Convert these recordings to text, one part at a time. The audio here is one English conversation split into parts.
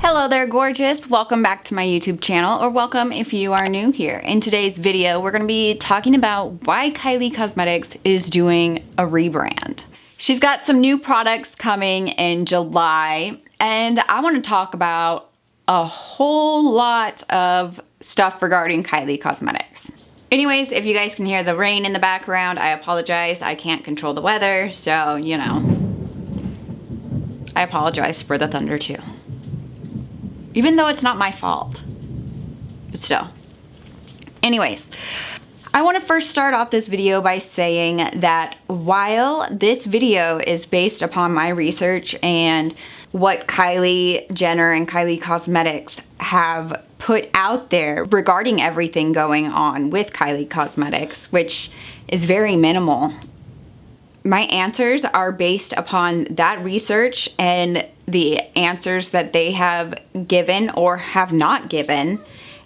Hello there, gorgeous. Welcome back to my YouTube channel, or welcome if you are new here. In today's video, we're going to be talking about why Kylie Cosmetics is doing a rebrand. She's got some new products coming in July, and I want to talk about a whole lot of stuff regarding Kylie Cosmetics. Anyways, if you guys can hear the rain in the background, I apologize. I can't control the weather, so, you know, I apologize for the thunder too. Even though it's not my fault, but still. Anyways, I want to first start off this video by saying that while this video is based upon my research and what Kylie Jenner and Kylie Cosmetics have put out there regarding everything going on with Kylie Cosmetics, which is very minimal, my answers are based upon that research and the answers that they have given or have not given,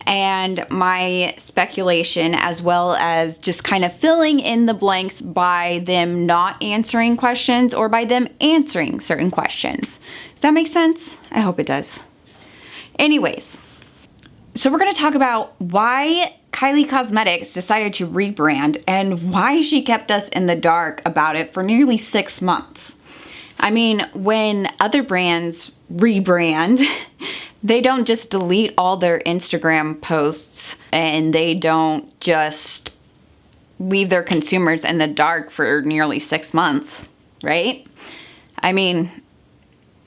and my speculation, as well as just kind of filling in the blanks by them not answering questions or by them answering certain questions. Does that make sense? I hope it does. Anyways, so we're going to talk about why Kylie Cosmetics decided to rebrand and why she kept us in the dark about it for nearly 6 months. I mean, when other brands rebrand, they don't just delete all their Instagram posts and they don't just leave their consumers in the dark for nearly 6 months, right? I mean,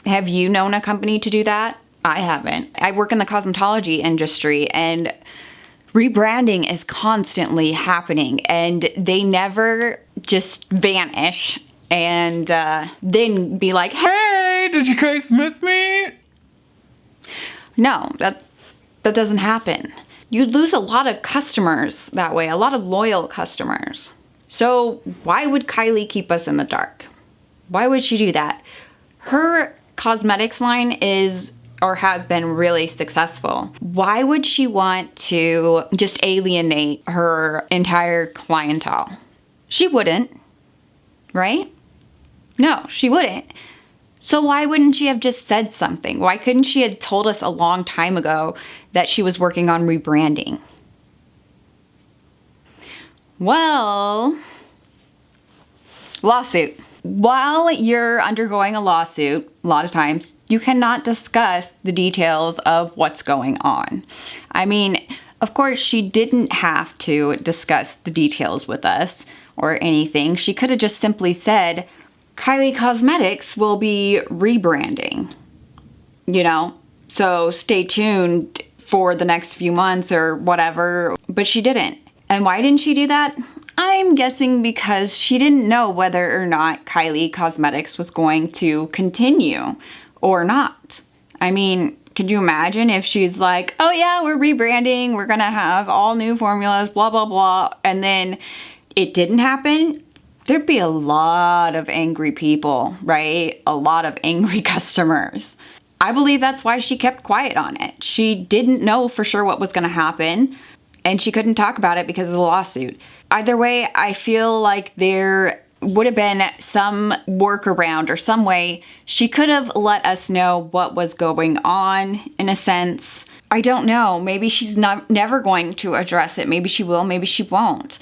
have you known a company to do that? I haven't. I work in the cosmetology industry, and rebranding is constantly happening, and they never just vanish and then be like, hey, did you guys miss me? No, that doesn't happen. You'd lose a lot of customers that way, a lot of loyal customers. So why would Kylie keep us in the dark? Why would she do that? Her cosmetics line is or has been really successful. Why would she want to just alienate her entire clientele? She wouldn't, right? No, she wouldn't. So why wouldn't she have just said something? Why couldn't she have told us a long time ago that she was working on rebranding? Well, lawsuit. While you're undergoing a lawsuit, a lot of times, you cannot discuss the details of what's going on. I mean, of course, she didn't have to discuss the details with us or anything. She could have just simply said, Kylie Cosmetics will be rebranding, you know? So stay tuned for the next few months or whatever, but she didn't. And why didn't she do that? I'm guessing because she didn't know whether or not Kylie Cosmetics was going to continue or not. I mean, could you imagine if she's like, oh yeah, we're rebranding, we're gonna have all new formulas, blah, blah, blah, and then it didn't happen? There'd be a lot of angry people, right? A lot of angry customers. I believe that's why she kept quiet on it. She didn't know for sure what was gonna happen, and she couldn't talk about it because of the lawsuit. Either way, I feel like there would have been some workaround or some way she could have let us know what was going on, in a sense. I don't know. Maybe she's never going to address it. Maybe she will, maybe she won't.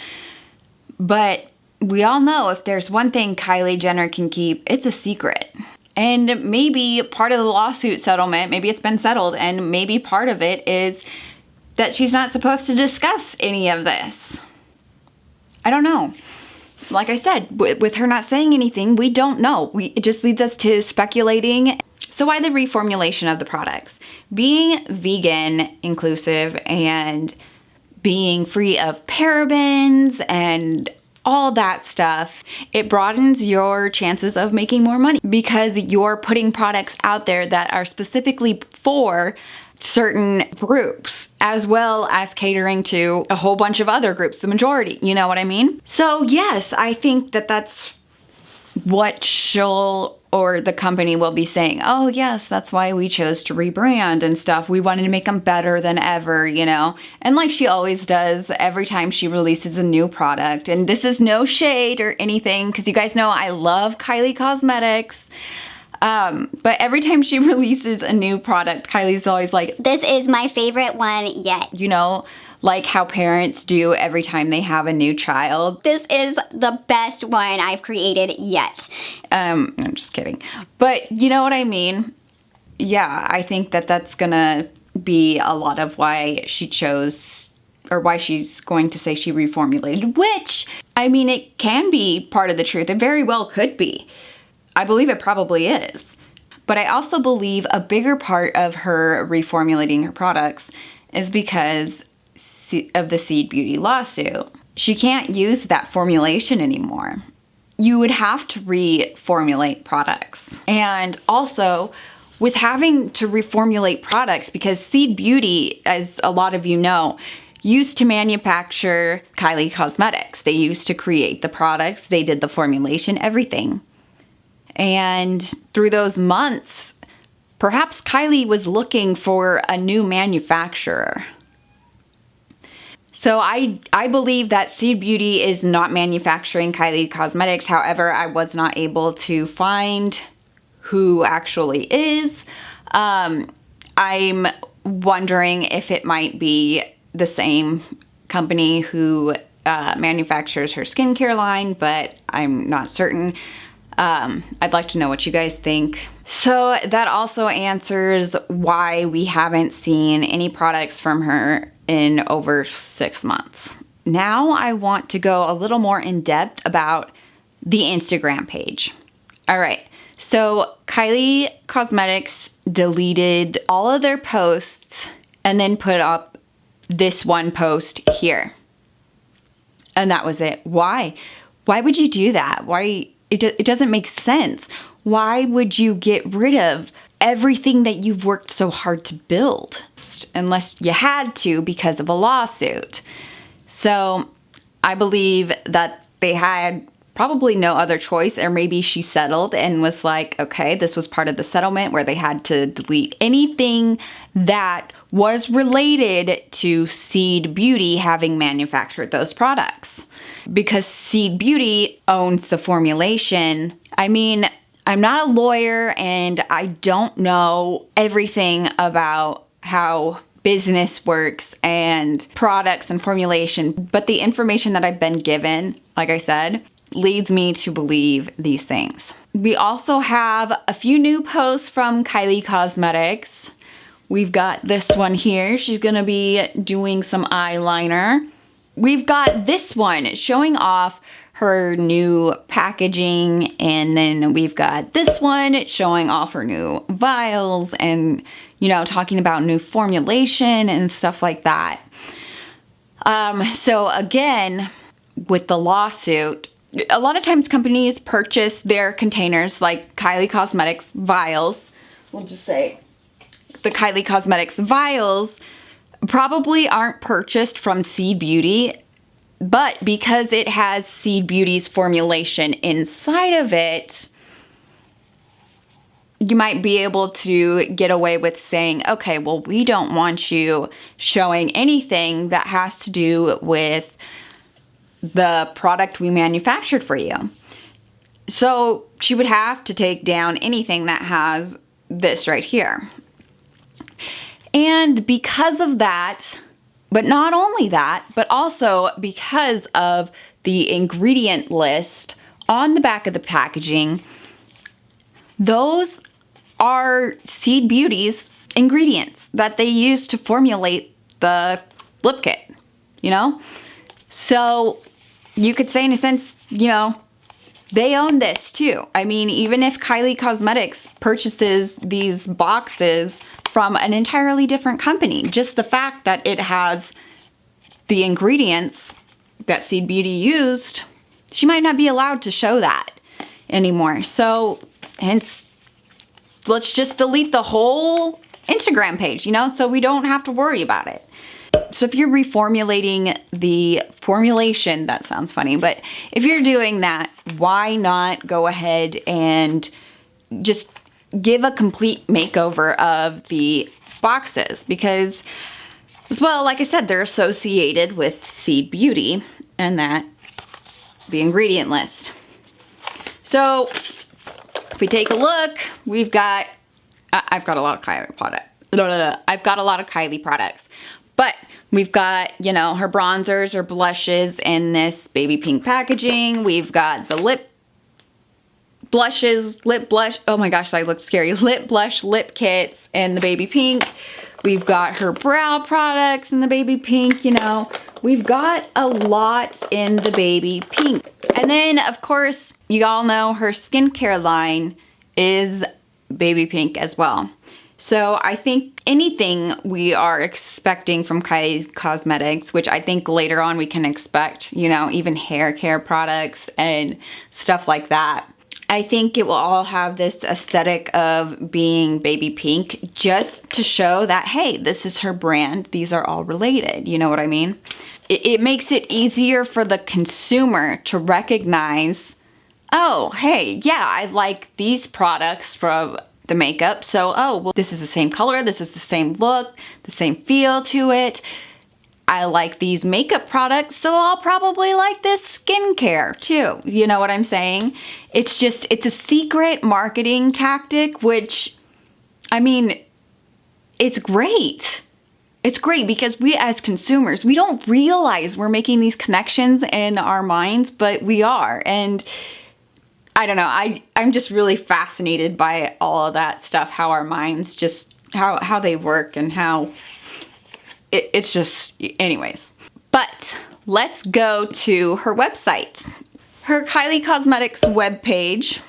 But we all know if there's one thing Kylie Jenner can keep, it's a secret. And maybe part of the lawsuit settlement, maybe it's been settled, and maybe part of it is that she's not supposed to discuss any of this. I don't know. Like I said, with her not saying anything, we don't know. It just leads us to speculating. So why the reformulation of the products? Being vegan inclusive and being free of parabens and all that stuff, it broadens your chances of making more money because you're putting products out there that are specifically for certain groups, as well as catering to a whole bunch of other groups, the majority, you know what I mean? So yes, I think that that's what she'll or the company will be saying, oh yes, that's why we chose to rebrand and stuff. We wanted to make them better than ever, you know? And like she always does every time she releases a new product. And this is no shade or anything, because you guys know I love Kylie Cosmetics. But every time she releases a new product, Kylie's always like, this is my favorite one yet. you know, like how parents do every time they have a new child. This is the best one I've created yet. I'm just kidding. But you know what I mean? Yeah, I think that that's gonna be a lot of why she chose, or why she's going to say she reformulated, which, I mean, it can be part of the truth. It very well could be. I believe it probably is. But I also believe a bigger part of her reformulating her products is because of the Seed Beauty lawsuit. She can't use that formulation anymore. You would have to reformulate products. And also, with having to reformulate products, because Seed Beauty, as a lot of you know, used to manufacture Kylie Cosmetics. They used to create the products, they did the formulation, everything. And through those months, perhaps Kylie was looking for a new manufacturer. So I believe that Seed Beauty is not manufacturing Kylie Cosmetics. However, I was not able to find who actually is. I'm wondering if it might be the same company who manufactures her skincare line, but I'm not certain. I'd like to know what you guys think. So that also answers why we haven't seen any products from her in over 6 months. Now I want to go a little more in depth about the Instagram page. All right. So Kylie Cosmetics deleted all of their posts and then put up this one post here. And that was it. Why? Why would you do that? Why? It doesn't make sense. Why would you get rid of everything that you've worked so hard to build? Unless you had to because of a lawsuit. So I believe that they had probably no other choice, or maybe she settled and was like, okay, this was part of the settlement where they had to delete anything that was related to Seed Beauty having manufactured those products. Because Seed Beauty owns the formulation. I mean, I'm not a lawyer and I don't know everything about how business works and products and formulation, but the information that I've been given, like I said, leads me to believe these things. We also have a few new posts from Kylie Cosmetics. We've got this one here. She's gonna be doing some eyeliner. We've got this one showing off her new packaging, and then we've got this one showing off her new vials and, you know, talking about new formulation and stuff like that. So again, with the lawsuit, a lot of times companies purchase their containers, like Kylie Cosmetics vials. We'll just say the Kylie Cosmetics vials probably aren't purchased from Seed Beauty, but because it has Seed Beauty's formulation inside of it, you might be able to get away with saying, okay, well, we don't want you showing anything that has to do with the product we manufactured for you. So she would have to take down anything that has this right here. And because of that, but not only that, but also because of the ingredient list on the back of the packaging, those are Seed Beauty's ingredients that they use to formulate the lip kit, you know? So you could say in a sense, you know, they own this too. I mean, even if Kylie Cosmetics purchases these boxes from an entirely different company, just the fact that it has the ingredients that Seed Beauty used, she might not be allowed to show that anymore. So hence, let's just delete the whole Instagram page, you know, so we don't have to worry about it. So if you're reformulating the formulation, that sounds funny, but if you're doing that, why not go ahead and just give a complete makeover of the boxes? Because, as well, like I said, they're associated with Seed Beauty and that the ingredient list. So if we take a look, we've got, I've got a lot of Kylie products. I've got a lot of Kylie products, but we've got, you know, her bronzers or blushes in this baby pink packaging. We've got the lip blushes, lip blush. Oh my gosh, that looks scary. Lip blush, lip kits in the baby pink. We've got her brow products in the baby pink, you know. We've got a lot in the baby pink. And then, of course, you all know her skincare line is baby pink as well. So I think anything we are expecting from Kylie Cosmetics, which I think later on we can expect, you know, even hair care products and stuff like that. I think it will all have this aesthetic of being baby pink just to show that, hey, this is her brand. These are all related. You know what I mean? It makes it easier for the consumer to recognize, oh, hey, yeah, I like these products from the makeup. So, oh, well, this is the same color. This is the same look, the same feel to it. I like these makeup products, so I'll probably like this skincare too. You know what I'm saying? It's just, it's a secret marketing tactic, which, I mean, it's great. It's great because we as consumers, we don't realize we're making these connections in our minds, but we are. And I don't know, I'm just really fascinated by all of that stuff, how our minds just, how they work and how it's just, anyways. But let's go to her website. Her Kylie Cosmetics webpage.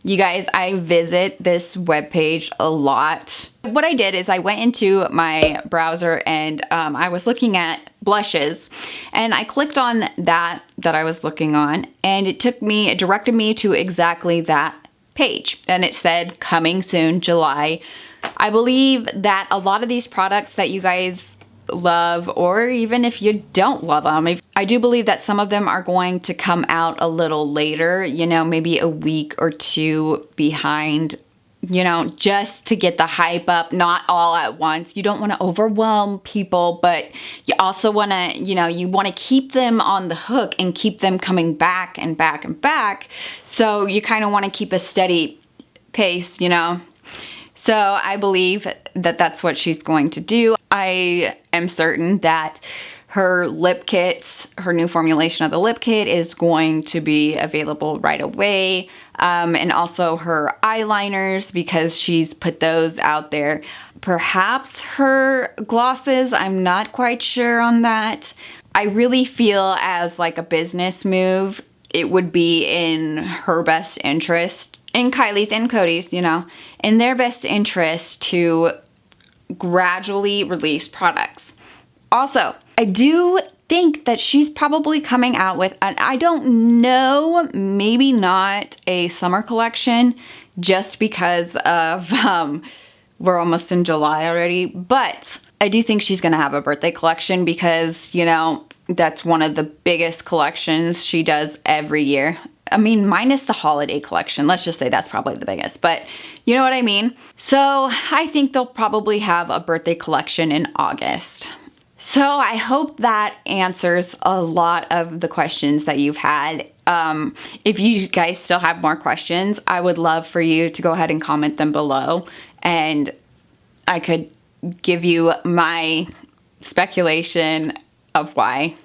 You guys, I visit this webpage a lot. What I did is I went into my browser and I was looking at blushes, and I clicked on that I was looking on, and it directed me to exactly that page, and it said coming soon, July. I believe that a lot of these products that you guys love, or even if you don't love them, I do believe that some of them are going to come out a little later, you know, maybe a week or two behind, you know, just to get the hype up, not all at once. You don't want to overwhelm people, but you also want to, you know, you want to keep them on the hook and keep them coming back and back and back. So you kind of want to keep a steady pace, you know. So I believe that that's what she's going to do. I am certain that her lip kits, her new formulation of the lip kit is going to be available right away. And also her eyeliners, because she's put those out there. Perhaps her glosses, I'm not quite sure on that. I really feel as like a business move, it would be in her best interest, in Kylie's and Cody's, you know, in their best interest to gradually release products. Also, I do think that she's probably coming out with, and I don't know, maybe not a summer collection, just because of, we're almost in July already, but I do think she's gonna have a birthday collection because, you know, that's one of the biggest collections she does every year. I mean, minus the holiday collection. Let's just say that's probably the biggest, but you know what I mean? So I think they'll probably have a birthday collection in August. So I hope that answers a lot of the questions that you've had. If you guys still have more questions, I would love for you to go ahead and comment them below, and I could give you my speculation of why.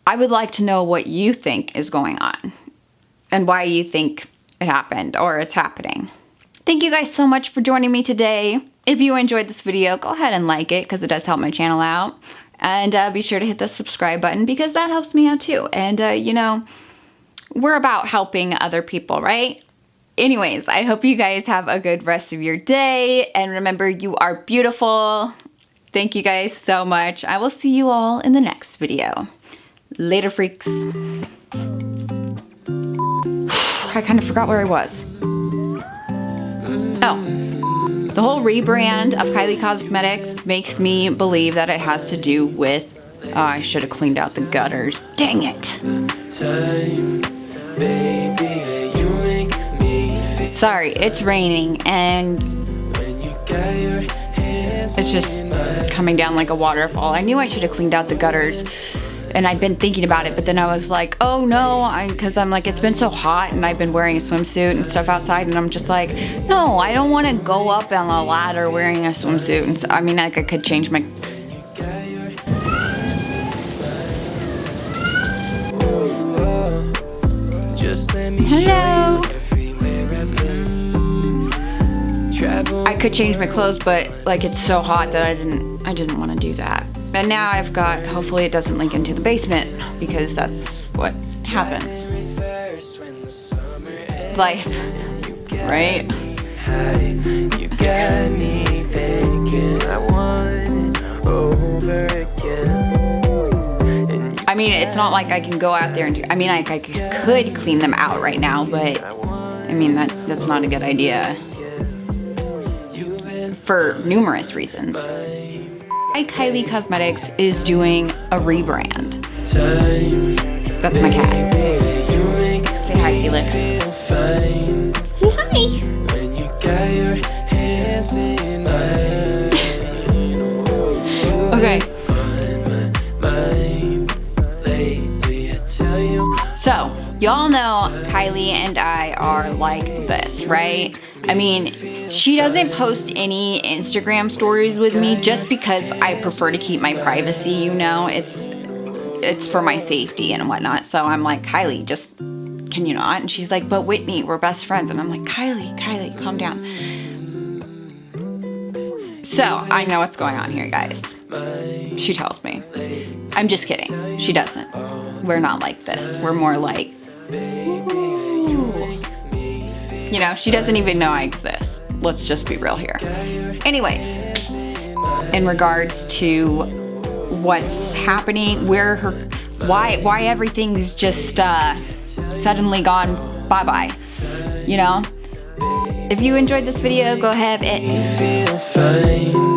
I would like to know what you think is going on and why you think it happened or it's happening. Thank you guys so much for joining me today. If you enjoyed this video, go ahead and like it because it does help my channel out. And be sure to hit the subscribe button because that helps me out too. And you know, we're about helping other people, right? Anyways, I hope you guys have a good rest of your day. And remember, you are beautiful. Thank you guys so much. I will see you all in the next video. Later, freaks. I kind of forgot where I was. Oh, the whole rebrand of Kylie Cosmetics makes me believe that it has to do with, oh, I should have cleaned out the gutters. Dang it. Sorry, it's raining and it's just coming down like a waterfall. I knew I should have cleaned out the gutters And I'd been thinking about it, but then I was like, oh no, because I'm like, it's been so hot and I've been wearing a swimsuit and stuff outside, and I'm just like, no, I don't want to go up on a ladder wearing a swimsuit. And so, I mean, like I could change my... Hello. I could change my clothes, but like it's so hot that I didn't want to do that. And now I've got, hopefully it doesn't leak into the basement, because that's what happens. Life, right? You got me thinking I want it over again. I mean, it's not like I can go out there and do, I mean, like I could clean them out right now, but I mean, that's not a good idea for numerous reasons. Kylie Cosmetics is doing a rebrand. That's my cat. Say hi, Felix. Say hi. Okay. So, y'all know Kylie and I are like this, right? I mean, she doesn't post any Instagram stories with me just because I prefer to keep my privacy, you know? It's for my safety and whatnot. So I'm like, Kylie, just, can you not? And she's like, but Whitney, we're best friends. And I'm like, Kylie, calm down. So I know what's going on here, guys. She tells me. I'm just kidding. She doesn't. We're not like this. We're more like, ooh. You know, she doesn't even know I exist. Let's just be real here. Anyways, in regards to what's happening, why everything's just suddenly gone bye-bye, you know? If you enjoyed this video, go ahead and...